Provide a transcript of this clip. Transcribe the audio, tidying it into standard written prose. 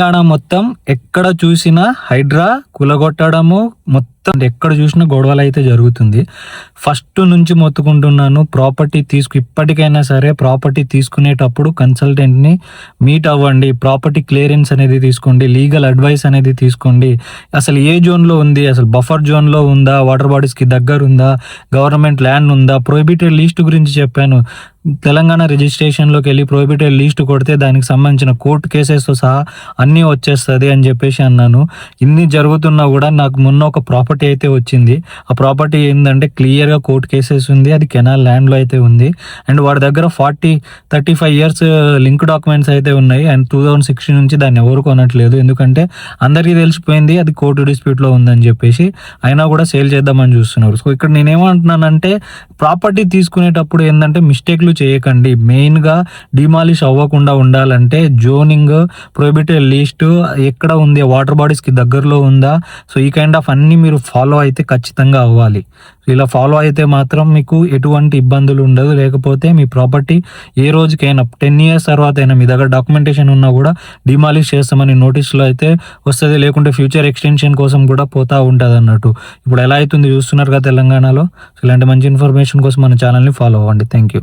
తెలంగాణ మొత్తం ఎక్కడ చూసినా హైడ్రా కూలగొట్టడము, మొత్తం ఎక్కడ చూసినా గొడవలు అయితే జరుగుతుంది. ఫస్ట్ నుంచి మొత్తుకుంటున్నాను, ఇప్పటికైనా సరే ప్రాపర్టీ తీసుకునేటప్పుడు కన్సల్టెంట్ని మీట్ అవ్వండి, ప్రాపర్టీ క్లియరెన్స్ అనేది తీసుకోండి, లీగల్ అడ్వైస్ అనేది తీసుకోండి. అసలు ఏ జోన్లో ఉంది, అసలు బఫర్ జోన్లో ఉందా, వాటర్ బాడీస్కి దగ్గర ఉందా, గవర్నమెంట్ ల్యాండ్ ఉందా, ప్రొహిబిటెడ్ లిస్ట్ గురించి చెప్పాను. తెలంగాణ రిజిస్ట్రేషన్లోకి వెళ్ళి ప్రొహిబిటెడ్ లిస్ట్ కొడితే దానికి సంబంధించిన కోర్టు కేసెస్తో సహా అన్నీ వచ్చేస్తుంది అని చెప్పేసి అన్నాను. ఇన్ని జరుగుతున్నా కూడా నాకు మొన్న ఒక ప్రాపర్టీ అయితే వచ్చింది. ఆ ప్రాపర్టీ ఏంటంటే క్లియర్గా కోర్టు కేసెస్ ఉంది, అది కెనాల్ ల్యాండ్లో అయితే ఉంది. అండ్ వాడి దగ్గర 35 ఇయర్స్ లింక్ డాక్యుమెంట్స్ అయితే ఉన్నాయి. అండ్ 2016 నుంచి దాన్ని ఎవరు కొనట్లేదు, ఎందుకంటే అందరికీ తెలిసిపోయింది అది కోర్టు డిస్ప్యూట్లో ఉందని చెప్పేసి. అయినా కూడా సేల్ చేద్దామని చూస్తున్నారు. సో ఇక్కడ నేనేమంటున్నానంటే, ప్రాపర్టీ తీసుకునేటప్పుడు ఏంటంటే మిస్టేక్లు చేయకండి. మెయిన్గా డిమాలిష్ అవ్వకుండా ఉండాలంటే జోనింగ్, ప్రొహిబిటెడ్ లిస్ట్ ఎక్కడ ఉంది, వాటర్ బాడీస్కి దగ్గరలో ఉందా, సో ఈ కైండ్ ఆఫ్ అన్ని మీరు ఫాలో అయితే ఖచ్చితంగా అవ్వాలి. ఇలా ఫాలో అయితే మాత్రం మీకు ఎటువంటి ఇబ్బందులు ఉండదు. లేకపోతే మీ ప్రాపర్టీ ఏ రోజుకైనా 10 years తర్వాత అయినా మీ దగ్గర డాక్యుమెంటేషన్ ఉన్నా కూడా డిమాలిష్ చేస్తామని నోటీసులో అయితే వస్తుంది. లేకుంటే ఫ్యూచర్ ఎక్స్టెన్షన్ కోసం కూడా పోతూ ఉంటుంది అన్నట్టు. ఇప్పుడు ఎలా అవుతుంది చూస్తున్నారు కదా తెలంగాణలో. సో ఇలాంటి మంచి ఇన్ఫర్మేషన్ కోసం మన ఛానల్ని ఫాలో అవ్వండి. Thank you.